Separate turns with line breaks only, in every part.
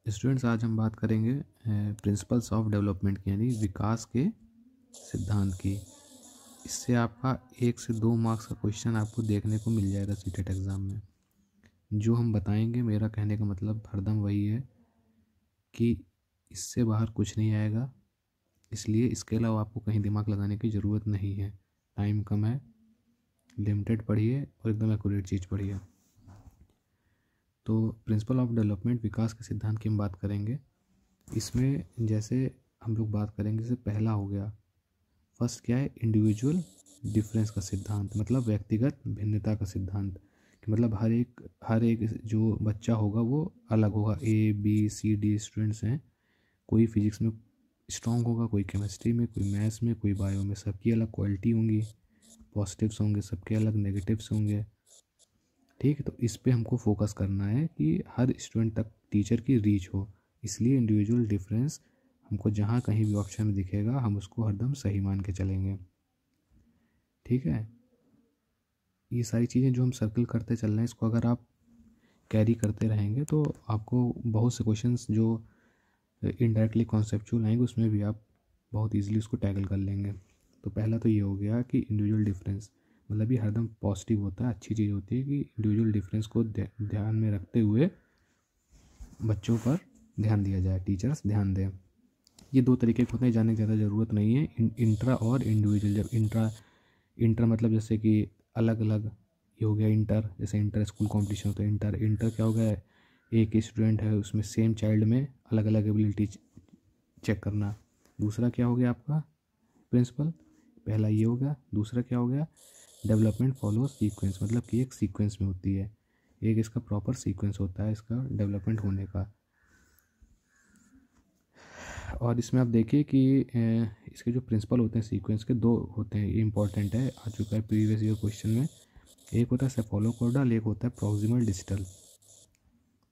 Students, आज हम बात करेंगे प्रिंसिपल्स ऑफ डेवलपमेंट की, यानी विकास के सिद्धांत की। इससे आपका 1 से 2 मार्क्स का क्वेश्चन आपको देखने को मिल जाएगा सीटेट एग्ज़ाम में। जो हम बताएंगे, मेरा कहने का मतलब हरदम वही है कि इससे बाहर कुछ नहीं आएगा, इसलिए इसके अलावा आपको कहीं दिमाग लगाने की ज़रूरत नहीं है। टाइम कम है, लिमिटेड पढ़िए और एकदम एक्यूरेट चीज़ पढ़िए। तो प्रिंसिपल ऑफ डेवलपमेंट, विकास के सिद्धांत की हम बात करेंगे। इसमें जैसे हम लोग बात करेंगे, जैसे पहला हो गया, फर्स्ट क्या है, इंडिविजुअल डिफरेंस का सिद्धांत, मतलब व्यक्तिगत भिन्नता का सिद्धांत। कि मतलब हर एक जो बच्चा होगा वो अलग होगा। ABCD स्टूडेंट्स हैं, कोई फिजिक्स में स्ट्रांग होगा, कोई केमिस्ट्री में, कोई मैथ्स में, कोई बायो में। सबकी अलग क्वालिटी होंगी, पॉजिटिव्स होंगे, सबके अलग नेगेटिव्स होंगे। ठीक है, तो इस पे हमको फोकस करना है कि हर स्टूडेंट तक टीचर की रीच हो। इसलिए इंडिविजुअल डिफरेंस हमको जहाँ कहीं भी ऑप्शन में दिखेगा, हम उसको हरदम सही मान के चलेंगे। ठीक है, ये सारी चीज़ें जो हम सर्कल करते चल रहे हैं, इसको अगर आप कैरी करते रहेंगे तो आपको बहुत से क्वेश्चंस जो इनडायरेक्टली कॉन्सेप्चुअल आएंगे, उसमें भी आप बहुत ईजिली उसको टैकल कर लेंगे। तो पहला तो ये हो गया कि इंडिविजुअल डिफरेंस, मतलब ये हरदम पॉजिटिव होता है, अच्छी चीज़ होती है कि इंडिविजुअल डिफरेंस को ध्यान में रखते हुए बच्चों पर ध्यान दिया जाए, टीचर्स ध्यान दें। ये 2 तरीके के होते हैं, जानने की ज़्यादा ज़रूरत नहीं है। इंट्रा और इंडिविजुअल। जब इंटर मतलब जैसे कि अलग अलग, ये हो गया इंटर, जैसे इंटर स्कूल कॉम्पिटिशन होता है। इंटर क्या हो गया, एक ही स्टूडेंट है उसमें सेम चाइल्ड में अलग अलग एबिलिटी चेक करना। दूसरा क्या हो गया आपका प्रिंसिपल, पहला ये हो गया। दूसरा क्या हो गया, डेवलपमेंट फॉलो सीक्वेंस, मतलब कि एक सीक्वेंस में होती है, एक इसका प्रॉपर सीक्वेंस होता है इसका डेवलपमेंट होने का। और इसमें आप देखिए कि इसके जो प्रिंसिपल होते हैं सीक्वेंस के, 2 होते हैं। ये इंपॉर्टेंट है, आ चुका है प्रीवियस ईयर क्वेश्चन में। एक होता है सेफोलोकॉर्डल, एक होता है प्रॉक्सिमल डिस्टल।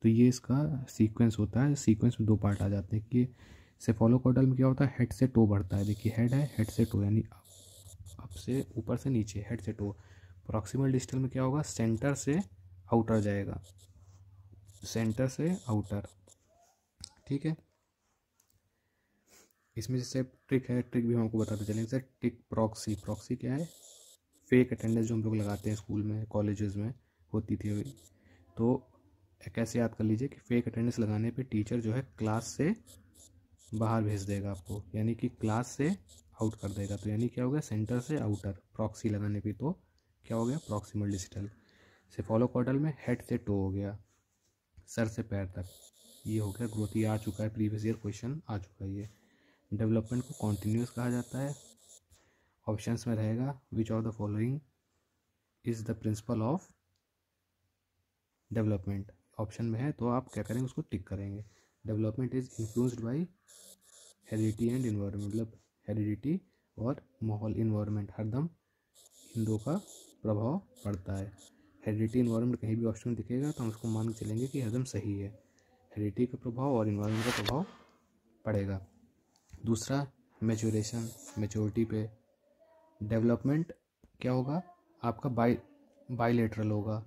तो ये इसका सीक्वेंस होता है। सीक्वेंस में 2 पार्ट आ जाते हैं कि सेफोलोकॉर्डल में क्या होता है, हेड से टो बढ़ता है। देखिए हेड है, हेड से टो, यानी अप से ऊपर से नीचे, हेड से टो। प्रॉक्सिमल डिस्टल में क्या होगा, सेंटर से आउटर जाएगा, सेंटर से आउटर। ठीक है, इसमें जैसे ट्रिक है, ट्रिक भी हम आपको बताते चलेंगे। जैसे टिक प्रॉक्सी, प्रॉक्सी क्या है, फेक अटेंडेंस जो हम लोग लगाते हैं स्कूल में, कॉलेजेस में होती थी। तो कैसे याद कर लीजिए कि फेक अटेंडेंस लगाने पे टीचर जो है क्लास से बाहर भेज देगा आपको, यानी कि क्लास से आउट कर देगा। तो यानी क्या हो गया, सेंटर से आउटर प्रॉक्सी लगाने पे तो क्या हो गया, प्रॉक्सिमल डिस्टल। सेफोलोकॉर्डल में हेड से टो हो गया, सर से पैर तक, ये हो गया ग्रोथ। ये आ चुका है, प्रीवियस ईयर क्वेश्चन आ चुका है ये। डेवलपमेंट को कॉन्टिन्यूस कहा जाता है। ऑप्शंस में रहेगा, which of the following is the principle of development. Option में है तो आप क्या करेंगे, उसको टिक करेंगे। Development is influenced by heredity and environment, मतलब हेरिडिटी और माहौल, इन्वायरमेंट, हरदम इन 2 का प्रभाव पड़ता है। हेरिडिटी इन्वायरमेंट कहीं भी ऑप्शन में दिखेगा तो हम उसको मान के चलेंगे कि हरदम सही है, हेरिडिटी का प्रभाव और इन्वायरमेंट का प्रभाव पड़ेगा। दूसरा, मैच्योरेशन, मैच्योरिटी पे। डेवलपमेंट क्या होगा आपका, बाईलेटरल होगा।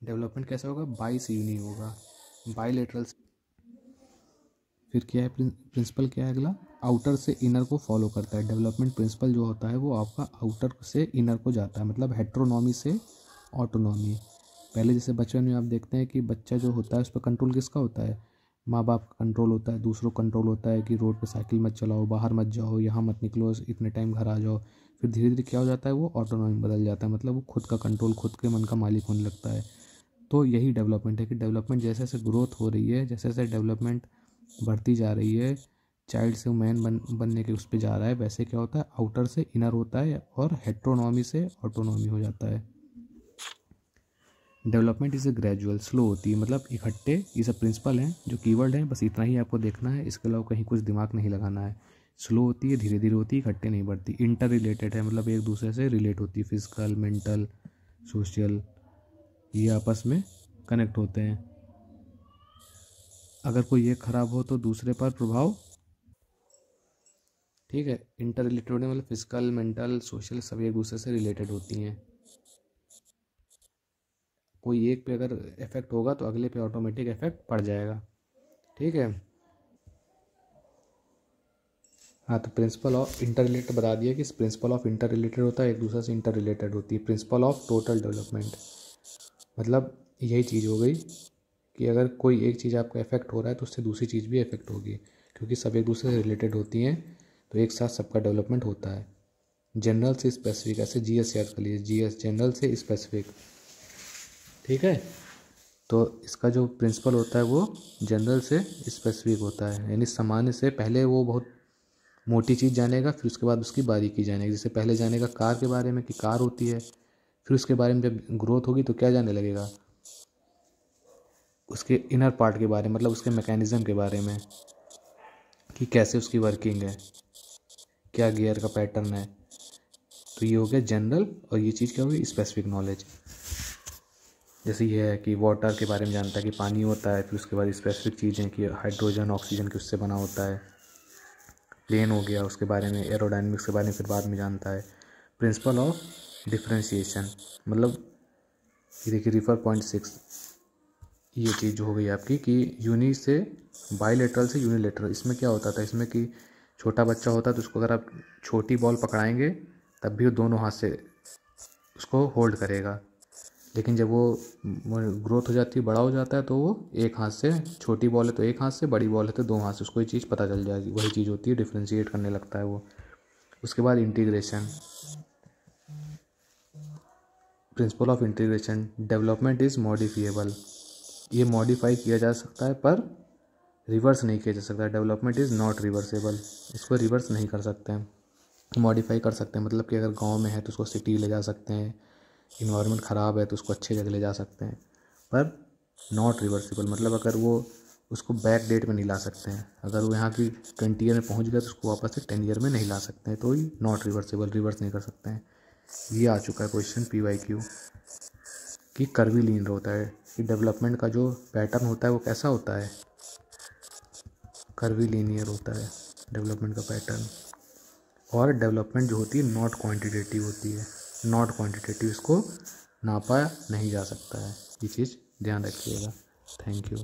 डेवलपमेंट कैसा होगा, बाई से यूनिक होगा, बाईलेटरल। फिर क्या है, प्रिंसिपल क्या है अगला, आउटर से इनर को फॉलो करता है। डेवलपमेंट प्रिंसिपल जो होता है वो आपका आउटर से इनर को जाता है, मतलब हेट्रोनॉमी से ऑटोनॉमी। पहले जैसे बचपन में आप देखते हैं कि बच्चा जो होता है उस पर कंट्रोल किसका होता है, माँ बाप का कंट्रोल होता है। दूसरों कंट्रोल होता है कि रोड पे साइकिल मत चलाओ, बाहर मत जाओ, यहाँ मत निकलो, इतने टाइम घर आ जाओ। फिर धीरे धीरे क्या हो जाता है, वो ऑटोनॉमी बदल जाता है, मतलब वो खुद का कंट्रोल, खुद के मन का मालिक होने लगता है। तो यही डेवलपमेंट है कि डेवलपमेंट जैसे जैसे ग्रोथ हो रही है, जैसे जैसे डेवलपमेंट बढ़ती जा रही है, चाइल्ड से मैन बनने के उस पर जा रहा है, वैसे क्या होता है, आउटर से इनर होता है और हेट्रोनॉमी से ऑटोनॉमी हो जाता है। Development is a gradual, slow होती है, मतलब इकट्ठे। ये सब प्रिंसिपल हैं जो कीवर्ड हैं, बस इतना ही आपको देखना है, इसके अलावा कहीं कुछ दिमाग नहीं लगाना है। स्लो होती है, धीरे धीरे होती है, इकट्ठे नहीं बढ़ती। इंटर रिलेटेड है, मतलब एक दूसरे से रिलेट होती है, फिजिकल, मेंटल, सोशल, ये आपस में कनेक्ट होते हैं। अगर कोई एक खराब हो तो दूसरे पर प्रभाव, ठीक है। इंटर रिलेटेड होने मतलब फिजिकल, मेंटल, सोशल सब एक दूसरे से रिलेटेड होती हैं। कोई एक पे अगर इफेक्ट होगा तो अगले पे ऑटोमेटिक इफेक्ट पड़ जाएगा। ठीक है। हाँ, तो प्रिंसिपल ऑफ इंटर रिलेटेड बता दिया कि प्रिंसिपल ऑफ इंटर रिलेटेड होता है, एक दूसरे से इंटर रिलेटेड होती है। प्रिंसिपल ऑफ टोटल डेवलपमेंट मतलब यही चीज़ हो गई कि अगर कोई एक चीज़ आपका इफेक्ट हो रहा है तो उससे दूसरी चीज़ भी इफेक्ट होगी, क्योंकि सब एक दूसरे से रिलेटेड होती हैं, तो एक साथ सबका डेवलपमेंट होता है। जनरल से स्पेसिफिक, ऐसे जीएस याद कर लीजिए, जीएस जनरल से स्पेसिफिक, ठीक है। तो इसका जो प्रिंसिपल होता है वो जनरल से स्पेसिफिक होता है, यानी सामान्य से पहले वो बहुत मोटी चीज़ जानेगा, फिर उसके बाद उसकी बारीकी जानेगा। जैसे पहले जानेगा कार के बारे में कि कार होती है, फिर उसके बारे में जब ग्रोथ होगी तो क्या जानने लगेगा, उसके इनर पार्ट के बारे में, मतलब उसके मैकेनिज़्म के बारे में कि कैसे उसकी वर्किंग है, क्या गियर का पैटर्न है। तो ये हो गया जनरल, और ये चीज़ क्या होगी, स्पेसिफिक नॉलेज। जैसे ये है कि वाटर के बारे में जानता है कि पानी होता है, फिर उसके बाद स्पेसिफिक चीज़ें कि हाइड्रोजन ऑक्सीजन की उससे बना होता है। प्लेन हो गया, उसके बारे में एरोडायनेमिक्स के बारे में फिर बाद में जानता है। प्रिंसिपल ऑफ डिफरेंशिएशन मतलब ये देखिए रिफर पॉइंट 6, ये चीज़ जो हो गई आपकी कि यूनि से बाईलेटरल से यूनिलेटरल। इसमें क्या होता था, इसमें कि छोटा बच्चा होता है तो उसको अगर आप छोटी बॉल पकड़ाएंगे तब भी वो दोनों हाथ से उसको होल्ड करेगा, लेकिन जब वो ग्रोथ हो जाती है, बड़ा हो जाता है, तो वो एक हाथ से, छोटी बॉल है तो एक हाथ से, बड़ी बॉल है तो दो हाथ से उसको ये चीज़ पता चल जाएगी। वही चीज़ होती है, डिफ्रेंशिएट करने लगता है वो। उसके बाद integration, principle of integration, development is modifiable, ये मॉडिफाई किया जा सकता है पर रिवर्स नहीं किया जा सकता। डेवलपमेंट इज़ नॉट रिवर्सेबल, इसको रिवर्स नहीं कर सकते हैं, मॉडिफाई कर सकते हैं। मतलब कि अगर गांव में है तो उसको सिटी ले जा सकते हैं, इन्वायरमेंट ख़राब है तो उसको अच्छे जगह ले जा सकते हैं, पर नॉट रिवर्सिबल मतलब अगर वो उसको बैक डेट में नहीं ला सकते हैं। अगर वो यहाँ की 20 ईयर में पहुँच गया तो उसको वापस से 10 ईयर में नहीं ला सकते हैं, तो ही नॉट रिवर्सिबल, रिवर्स नहीं कर सकते हैं। ये आ चुका है क्वेश्चन PYQ कि कर्वीलीनियर होता है, कि डेवलपमेंट का जो पैटर्न होता है वो कैसा होता है, कर्वीलीनियर होता है डेवलपमेंट का पैटर्न। और डेवलपमेंट जो होती है नॉट क्वांटिटेटिव होती है, नॉट क्वांटिटेटिव, इसको नापा नहीं जा सकता है। ये चीज़ ध्यान रखिएगा। Thank you.